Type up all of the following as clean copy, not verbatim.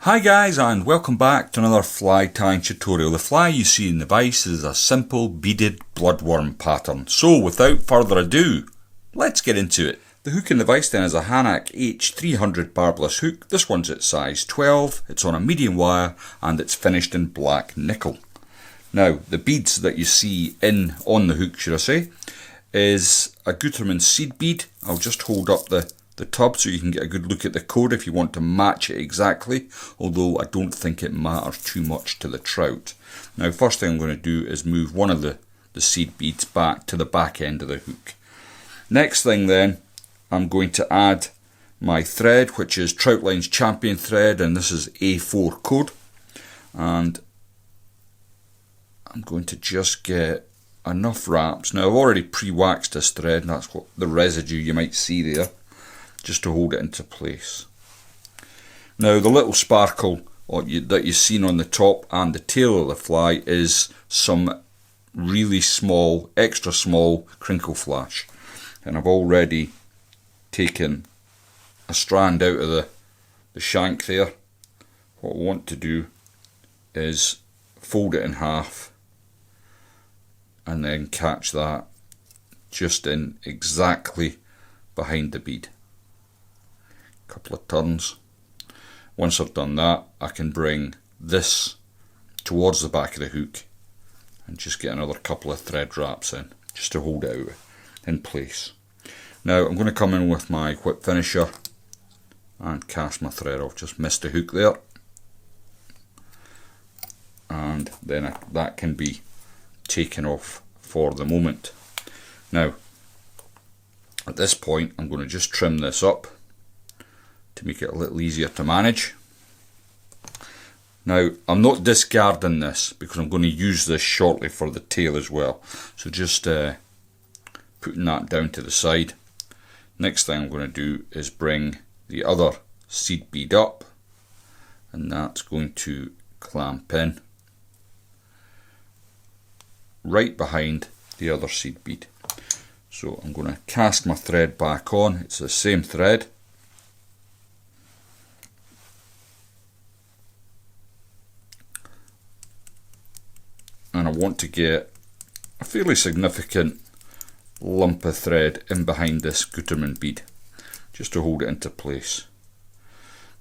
Hi guys, and welcome back to another fly tying tutorial. The fly you see in the vise is a simple beaded bloodworm pattern. So without further ado, let's get into it. The hook in the vise then is a Hanak H300 barbless hook. This one's at size 12, it's on a medium wire and it's finished in black nickel. Now the beads that you see on the hook, should I say, is a Gutermann seed bead. I'll just hold up the tub so you can get a good look at the code if you want to match it exactly, although I don't think it matters too much to the trout. Now first thing I'm going to do is move one of the seed beads back to the back end of the hook. Next thing then, I'm going to add my thread, which is Troutline's Champion thread, and this is A4 code, and I'm going to just get enough wraps. Now I've already pre-waxed this thread, and that's what the residue you might see there, just to hold it into place. Now the little sparkle that you've seen on the top and the tail of the fly is some really small, extra small crinkle flash, and I've already taken a strand out of the shank there. What I want to do is fold it in half and then catch that just in exactly behind the bead. Couple of turns. Once I've done that, I can bring this towards the back of the hook and just get another couple of thread wraps in, just to hold it out in place. Now I'm going to come in with my whip finisher and cast my thread off. Just missed the hook there, and then that can be taken off for the moment. Now at this point I'm going to just trim this up to make it a little easier to manage. Now I'm not discarding this because I'm going to use this shortly for the tail as well, so just putting that down to the side. Next thing I'm going to do is bring the other seed bead up, and that's going to clamp in right behind the other seed bead. So I'm going to cast my thread back on. It's the same thread. And I want to get a fairly significant lump of thread in behind this Gutermann bead, just to hold it into place.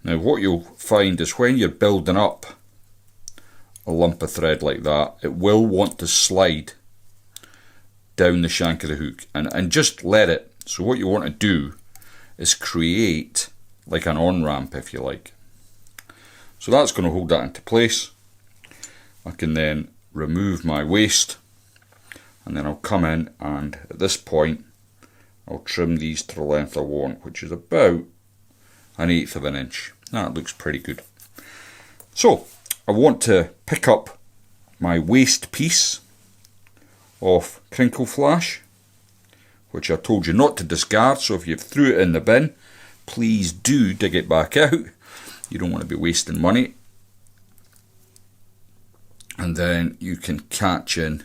Now what you'll find is when you're building up a lump of thread like that, it will want to slide down the shank of the hook, and just let it. So what you want to do is create like an on-ramp, if you like. So that's going to hold that into place. I can then remove my waste, and then I'll come in, and at this point I'll trim these to the length I want, which is about 1/8 of an inch. That looks pretty good. So I want to pick up my waste piece of crinkle flash, which I told you not to discard, so if you threw it in the bin, please do dig it back out. You don't want to be wasting money. And then you can catch in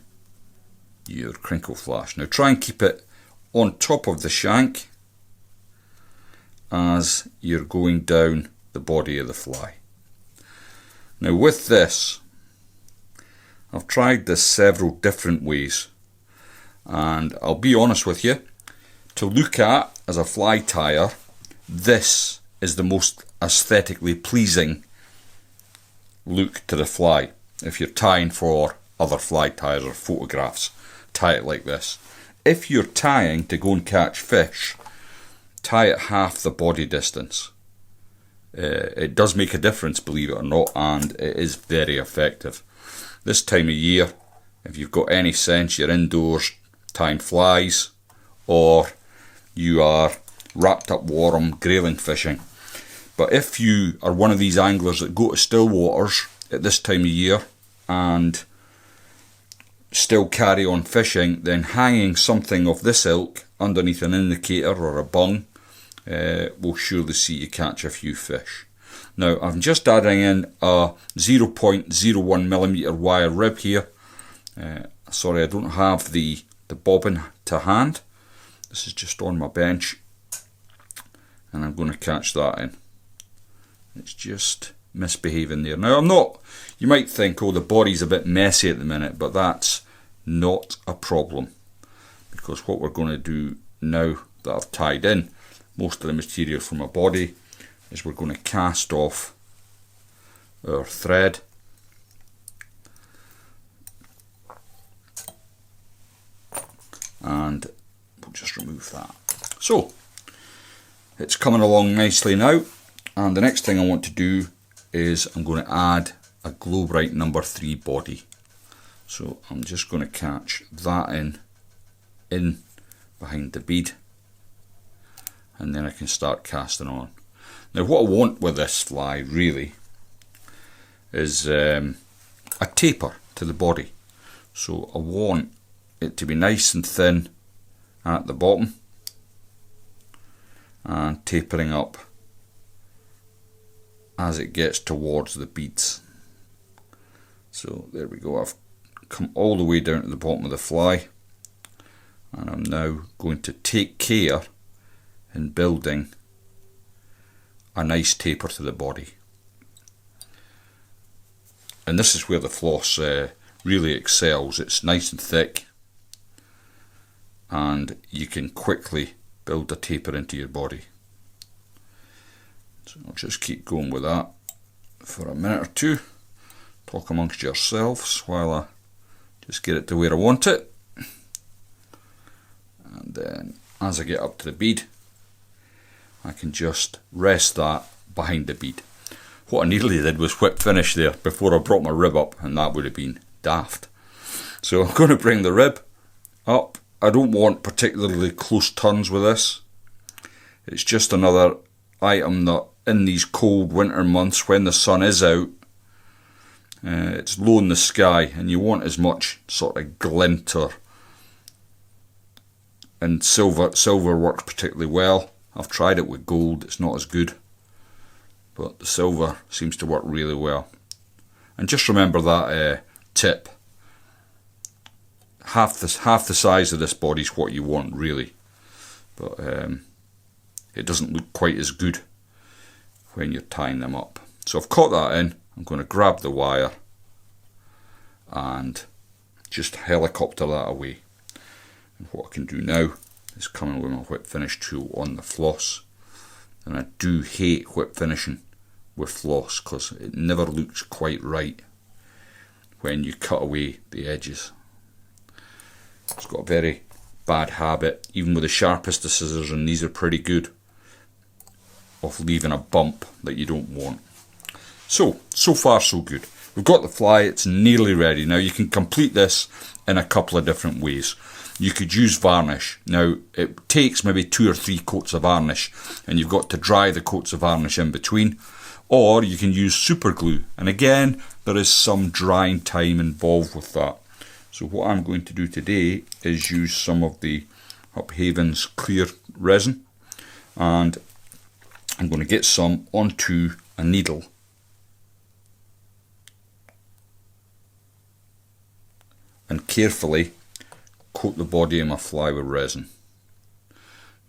your crinkle flash. Now try and keep it on top of the shank as you're going down the body of the fly. Now with this, I've tried this several different ways, and I'll be honest with you, to look at as a fly tyer, this is the most aesthetically pleasing look to the fly. If you're tying for other fly tyers or photographs, tie it like this. If you're tying to go and catch fish, tie it half the body distance. It does make a difference, believe it or not, and it is very effective. This time of year, if you've got any sense, you're indoors tying flies, or you are wrapped up warm grayling fishing. But if you are one of these anglers that go to still waters at this time of year and still carry on fishing, then hanging something of this ilk underneath an indicator or a bung will surely see you catch a few fish. Now I'm just adding in a 0.01mm wire rib here. Sorry, I don't have the bobbin to hand. This is just on my bench, and I'm going to catch that in. It's just misbehaving there. Now you might think, oh, the body's a bit messy at the minute, but that's not a problem, because what we're going to do now that I've tied in most of the material from my body is we're going to cast off our thread. And we'll just remove that. So it's coming along nicely now, and the next thing I want to do is I'm going to add a Glow Bright number 3 body. So I'm just going to catch that in behind the bead, and then I can start casting on. Now what I want with this fly really is a taper to the body. So I want it to be nice and thin at the bottom and tapering up as it gets towards the beads. So there we go, I've come all the way down to the bottom of the fly, and I'm now going to take care in building a nice taper to the body. And this is where the floss really excels. It's nice and thick, and you can quickly build a taper into your body. So I'll just keep going with that for a minute or two. Talk amongst yourselves while I just get it to where I want it. And then as I get up to the bead, I can just rest that behind the bead. What I nearly did was whip finish there before I brought my rib up, and that would have been daft. So I'm going to bring the rib up. I don't want particularly close turns with this. It's just another item that in these cold winter months when the sun is out, it's low in the sky, and you want as much sort of glint and silver works particularly well. I've tried it with gold, it's not as good, but the silver seems to work really well. And just remember that tip. Half the size of this body is what you want really, but it doesn't look quite as good when you're tying them up. So I've caught that in. I'm going to grab the wire and just helicopter that away. And what I can do now is come in with my whip finish tool on the floss. And I do hate whip finishing with floss because it never looks quite right when you cut away the edges. It's got a very bad habit, even with the sharpest of scissors, and these are pretty good, of leaving a bump that you don't want. So far so good. We've got the fly, it's nearly ready. Now you can complete this in a couple of different ways. You could use varnish. Now it takes maybe 2 or 3 coats of varnish, and you've got to dry the coats of varnish in between. Or you can use super glue, and again there is some drying time involved with that. So what I'm going to do today is use some of the Uphaven's clear resin, and I'm going to get some onto a needle and carefully coat the body of my fly with resin.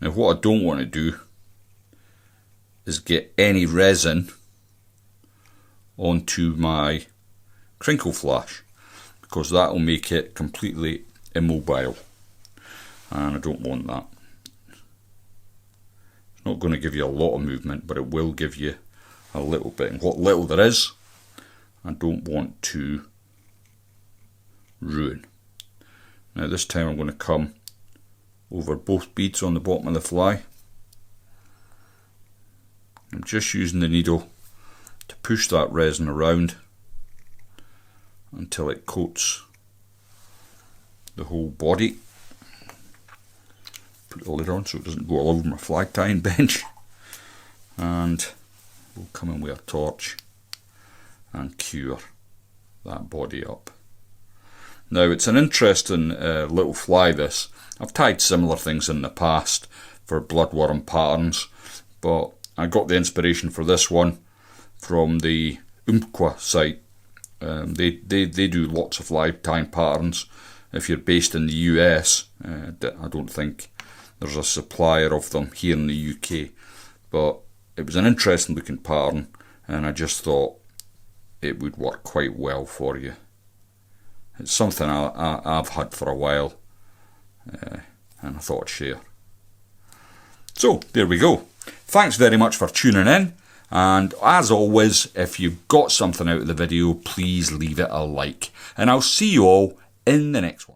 Now what I don't want to do is get any resin onto my crinkle flash, because that will make it completely immobile, and I don't want that. It's not going to give you a lot of movement, but it will give you a little bit, and what little there is I don't want to ruin. Now this time I'm going to come over both beads on the bottom of the fly. I'm just using the needle to push that resin around until it coats the whole body. Put the lid on so it doesn't go all over my fly tying bench, and we'll come in with a torch and cure that body up. Now it's an interesting little fly this. I've tied similar things in the past for bloodworm patterns, but I got the inspiration for this one from the Umpqua site. They do lots of fly tying patterns. If you're based in the US, I don't think there's a supplier of them here in the UK, but it was an interesting looking pattern, and I just thought it would work quite well for you. It's something I've had for a while, and I thought I'd share. So there we go. Thanks very much for tuning in, and as always, if you got something out of the video, please leave it a like, and I'll see you all in the next one.